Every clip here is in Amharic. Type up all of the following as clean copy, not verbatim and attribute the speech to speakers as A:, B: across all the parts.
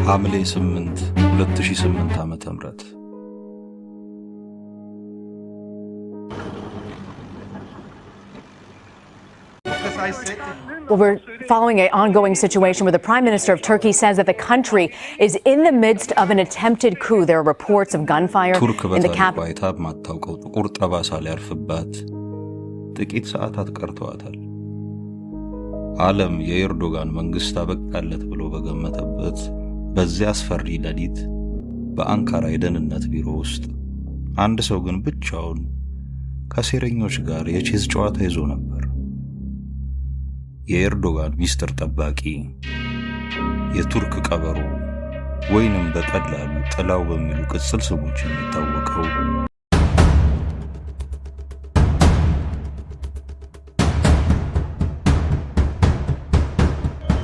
A: ሐምሌ 8 2008 ዓመተ ምህረት
B: Well, we're following an ongoing situation where the Prime Minister of Turkey says that the country is in the midst of an attempted coup. There are reports of gunfire in the capital.
A: ታብ ማታውቀው ጥቁር ጠባሳ ሊያርፍባት ጥቂት ሰዓታት ቀርተዋታል። ዓለም የኤርዶጋን መንግስት አበቃለት ብሎ በገመተበት በዚያ አስፈሪ ሌሊት በአንካራ የደህንነት ቢሮ ውስጥ አንድ ሰው ግን ብቻውን ከሴረኞች ጋር የቼዝ ጨዋታ ይዞ ነበር። የኤርዶጋን ሚስጥር ጠባቂ፣ የቱርክ ቀበሮ ወይንም በቀላሉ ጥላው በሚሉ ቅጽል ስሞች የሚታወቀው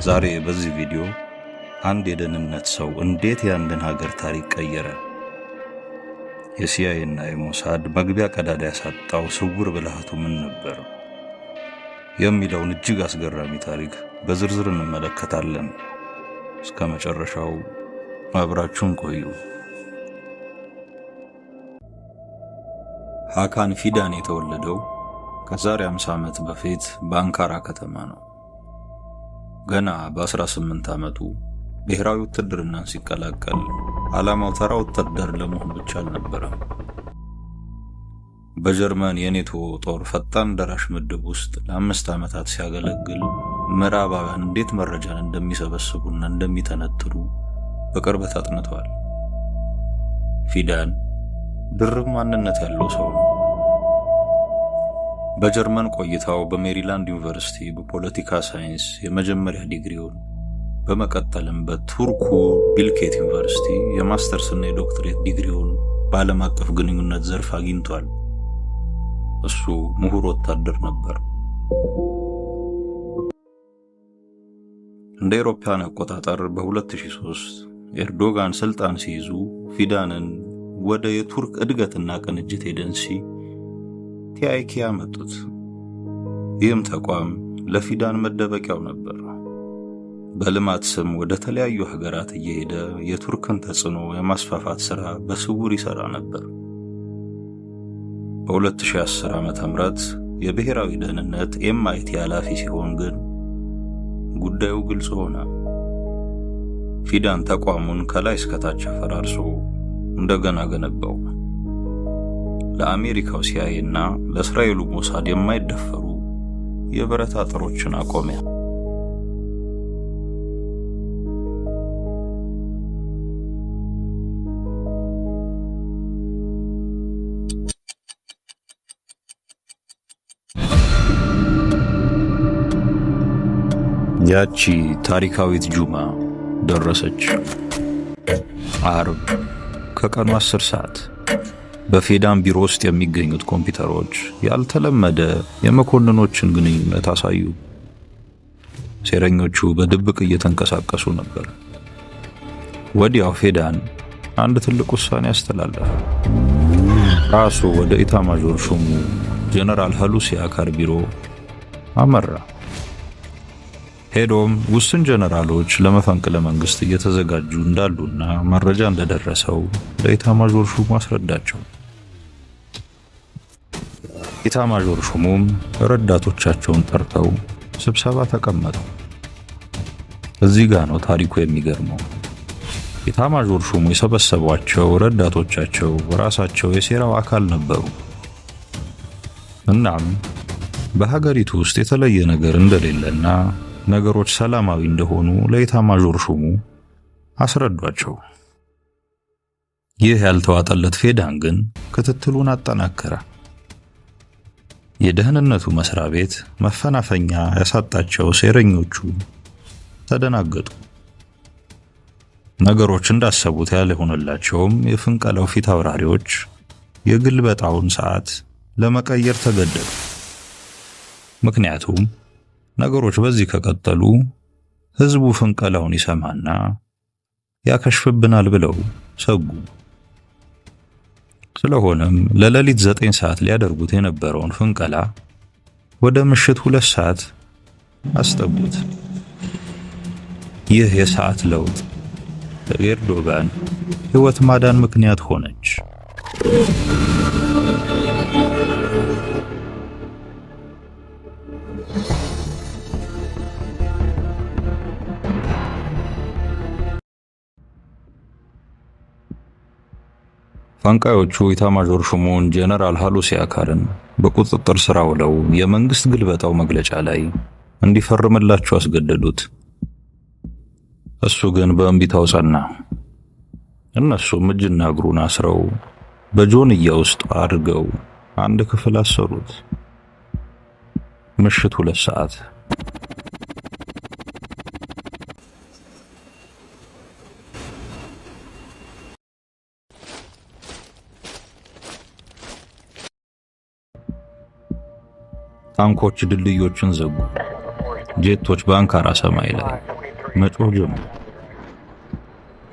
A: ዛሬ በዚህ ቪዲዮ አንድ የደህንነት ሰው እንዴት ያንን ሀገር ታሪክ ቀየረ፣ የሲአይኤ እና የሞሳድ መግቢያ ቀዳዳ ያሳጣው ስውር ብልሃቱ ምን ነበር የሚለውን እጅግ አስገራሚ ታሪክ በዝርዝር እንመለከታለን። እስከ መጨረሻው አብራችሁን ቆዩ። ሃካን ፊዳን የተወለደው ከዛሬ 50 ዓመት በፊት በአንካራ ከተማ ነው። ገና በ18 ዓመቱ ብሔራዊ ውትድርናን ሲቀላቀል ዓላማው ተራ ወታደር ለመሆን ብቻ አልነበረም። በጀርመን የኔቶ ጦር ፈጣን ደራሽ ምድብ ውስጥ ለ5 ዓመታት ሲያገለግል ምዕራባውያን እንዴት መረጃን እንደሚሰበስቡና እንደሚተነትኑ በቅርበት አጥንተዋል። ፊዳን ድርብ ማንነት ያለው ሰው ነው። በጀርመን ቆይታው በሜሪላንድ ዩኒቨርሲቲ በፖለቲካ ሳይንስ የመጀመሪያ ዲግሪውን በመቀጠልም በቱርኩ ቢልኬት ዩኒቨርሲቲ የማስተርስ እና የዶክትሬት ዲግሪውን በዓለም አቀፍ ግንኙነት ዘርፍ አግኝቷል። እሱ ምሁር ወታደር ነበር። እንደ አውሮፓውያን አቆጣጠር በ2003 ኤርዶጋን ስልጣን ሲይዙ ፊዳንን ወደ የቱርክ እድገትና ቅንጅት ኤጀንሲ ቲአይኬ ያመጡት። ይህም ተቋም ለፊዳን መደበቂያው ነበር። በልማት ስም ወደ ተለያዩ ሀገራት እየሄደ የቱርክን ተጽዕኖ የማስፋፋት ሥራ በስውር ይሰራ ነበር። በ2010 ዓመተ ምህረት የብሔራዊ ደህንነት ኤምአይቲ ኃላፊ ሲሆን ግን ጉዳዩ ግልጽ ሆነ። ፊዳን ተቋሙን ከላይ እስከታች አፈራርሶ እንደገና ገነባው። ለአሜሪካው ሲአይኤ እና ለእስራኤሉ ሞሳድ የማይደፈሩ የብረት አጥሮችን አቆመ። ያቺ ታሪካዊት ጁማ ደረሰች። ዓርብ ከቀኑ 10 ሰዓት በፊዳን ቢሮ ውስጥ የሚገኙት ኮምፒውተሮች ያልተለመደ የመኮንኖችን ግንኙነት አሳዩ። ሴረኞቹ በድብቅ እየተንቀሳቀሱ ነበር። ወዲያው ፊዳን አንድ ትልቅ ውሳኔ አስተላለፈ። ራሱ ወደ ኢታማዦር ሹሙ ጀነራል ሀሉሲ አካር ቢሮ አመራ። ሄዶም ውስን ጀነራሎች ለመፈንቅለ መንግስት እየተዘጋጁ እንዳሉና መረጃ እንደደረሰው ለኢታማዦር ሹሙ አስረዳቸው። ኢታማዦር ሹሙም ረዳቶቻቸውን ጠርተው ስብሰባ ተቀመጡ። እዚህ ጋር ነው ታሪኩ የሚገርመው። ኢታማዦር ሹሙ የሰበሰቧቸው ረዳቶቻቸው ራሳቸው የሴራው አካል ነበሩ። እናም በሀገሪቱ ውስጥ የተለየ ነገር እንደሌለና ነገሮች ሰላማዊ እንደሆኑ ለኢታማዦር ሹሙ አስረዷቸው። ይህ ያልተዋጠለት ፊዳን ግን ክትትሉን አጠናከረ። የደህንነቱ መስሪያ ቤት መፈናፈኛ ያሳጣቸው ሴረኞቹ ተደናገጡ። ነገሮች እንዳሰቡት ያልሆነላቸውም የፍንቀላው ፊት አውራሪዎች የግልበጣውን ሰዓት ለመቀየር ተገደዱ። ምክንያቱም ነገሮች በዚህ ከቀጠሉ ህዝቡ ፍንቀላውን ይሰማና ያከሽፍብናል ብለው ሰጉ። ስለሆነም ለሌሊት 9 ሰዓት ሊያደርጉት የነበረውን ፍንቀላ ወደ ምሽት 2 ሰዓት አስጠጉት። ይህ የሰዓት ለውጥ ለኤርዶጋን ሕይወት ማዳን ምክንያት ሆነች። ፈንቃዮቹ ኢታማዦር ሹሙን ጀነራል ሃሉሲ አካርን በቁጥጥር ስር አውለው የመንግስት ግልበጣው መግለጫ ላይ እንዲፈርምላቸው አስገደዱት። እሱ ግን በእንቢታው ጸና። እነሱም እጅና እግሩን አስረው በጆንያ ውስጥ አድርገው አንድ ክፍል አሰሩት። ምሽት 2 ሰዓት ታንኮች ድልድዮችን ዘጉ። ጄቶች በአንካራ ሰማይ ላይ መጮህ ጀመሩ።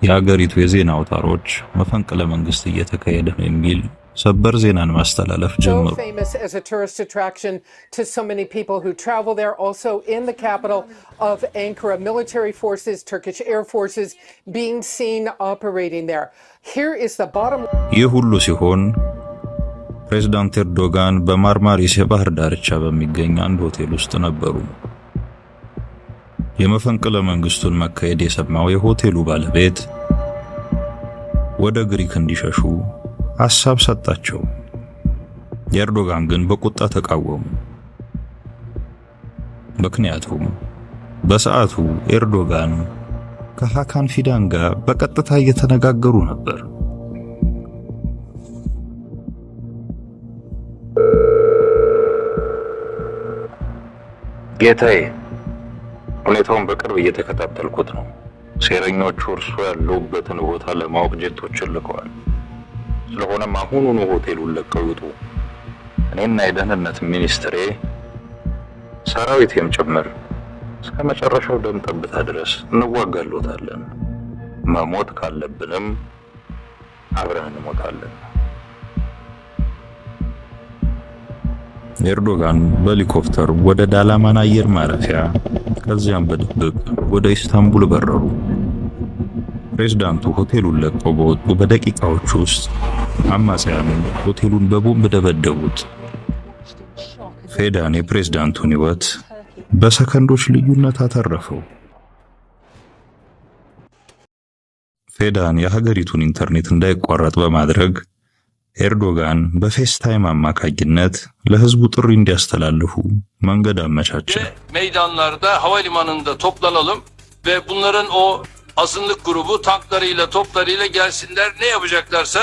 A: የሀገሪቱ የዜና አውታሮች መፈንቅለ መንግስት እየተካሄደ ነው የሚል ሰበር ዜናን ማስተላለፍ ጀመሩ።
C: famous as a tourist attraction to so many people who travel there. Also in the capital of Ankara, military forces, Turkish air forces being seen operating there. Here is the bottom.
A: ይህ ሁሉ ሲሆን ፕሬዝዳንት ኤርዶጋን በማርማሪስ የባህር ዳርቻ በሚገኝ አንድ ሆቴል ውስጥ ነበሩ። የመፈንቅለ መንግስቱን መካሄድ የሰማው የሆቴሉ ባለቤት ወደ ግሪክ እንዲሸሹ ሐሳብ ሰጣቸው። ኤርዶጋን ግን በቁጣ ተቃወሙ። ምክንያቱም በሰዓቱ ኤርዶጋን ከሃካን ፊዳን ጋር በቀጥታ እየተነጋገሩ ነበር። ጌታዬ፣ ሁኔታውን በቅርብ እየተከታተልኩት ነው። ሴረኞቹ እርሱ ያለውበትን ቦታ ለማወቅ ጄቶችን ልከዋል። ስለሆነም አሁኑኑ ሆቴሉን ለቀው ይውጡ። እኔና የደህንነት ሚኒስትሬ ሰራዊቴም ጭምር እስከ መጨረሻው ደም ጠብታ ድረስ እንዋጋሎታለን። መሞት ካለብንም አብረን እንሞታለን። ኤርዶጋን በሄሊኮፕተር ወደ ዳላማን አየር ማረፊያ ከዚያም በድብቅ ወደ ኢስታንቡል በረሩ። ፕሬዝዳንቱ ሆቴሉን ለቀው በወጡ በደቂቃዎች ውስጥ አማጽያኑ ሆቴሉን በቦምብ ደበደቡት። ፌዳን የፕሬዝዳንቱን ሕይወት በሰከንዶች ልዩነት አተረፈው። ፌዳን የሀገሪቱን ኢንተርኔት እንዳይቋረጥ በማድረግ ኤርዶጋን በፌስታይም አማካኝነት ለህዝቡ ጥሪ እንዲያስተላልፉ መንገድ አመቻቸ።
D: Meydanlarda, havalimanında toplanalım ve bunların o azınlık grubu tanklarıyla, toplarıyla gelsinler. Ne yapacaklarsa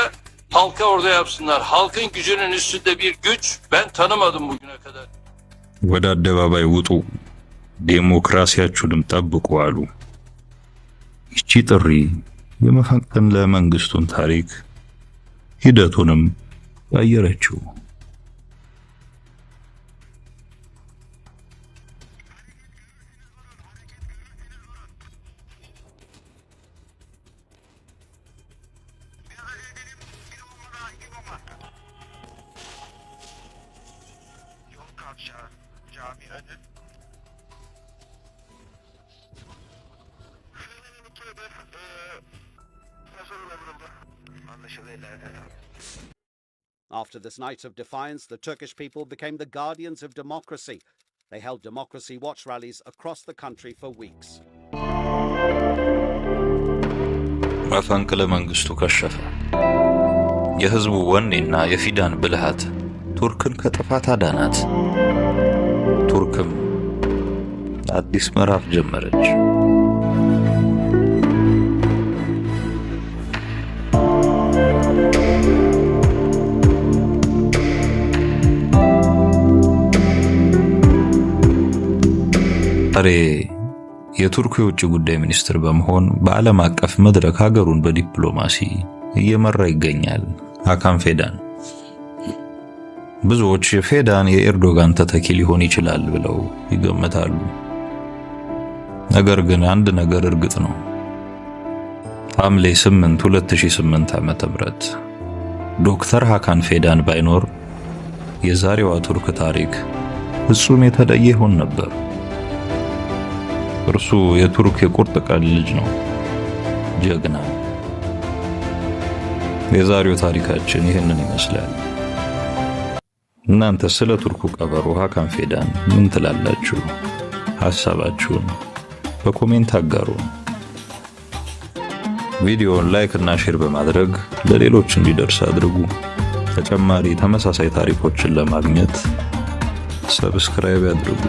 D: halka orada yapsınlar. Halkın gücünün üstünde bir güç ben tanımadım bugüne kadar.
A: ወደ አደባባይ ውጡ፣ ዴሞክራሲያችሁንም ጠብቁ አሉ። ይቺ ጥሪ የመፈንቅለ መንግስቱን ታሪክ ሂደቱንም ቀየረችው።
E: After this night of defiance, the Turkish people became the guardians of democracy. They held democracy watch rallies across the country for weeks.
A: መፈንቅለ መንግስቱ ከሸፈ። የህዝቡ ወኔና የፊዳን ብልሃት ቱርክን ከጥፋት አዳናት። ቱርክም አዲስ ምዕራፍ ጀመረች። ዛሬ የቱርክ የውጭ ጉዳይ ሚኒስትር በመሆን በዓለም አቀፍ መድረክ ሀገሩን በዲፕሎማሲ እየመራ ይገኛል ሃካን ፊዳን። ብዙዎች ፊዳን የኤርዶጋን ተተኪ ሊሆን ይችላል ብለው ይገምታሉ። ነገር ግን አንድ ነገር እርግጥ ነው። ሐምሌ 8 2008 ዓ.ም ዶክተር ሃካን ፊዳን ባይኖር የዛሬዋ ቱርክ ታሪክ ፍጹም የተለየ ይሆን ነበር። እርሱ የቱርክ የቁርጥ ቀን ልጅ ነው። ጀግና። የዛሬው ታሪካችን ይህንን ይመስላል። እናንተ ስለ ቱርኩ ቀበሮ ሃካን ፊዳን ምን ትላላችሁ? ሐሳባችሁን በኮሜንት አጋሩ። ቪዲዮውን ላይክ እና ሼር በማድረግ ለሌሎች እንዲደርስ አድርጉ። ተጨማሪ ተመሳሳይ ታሪኮችን ለማግኘት ሰብስክራይብ ያድርጉ።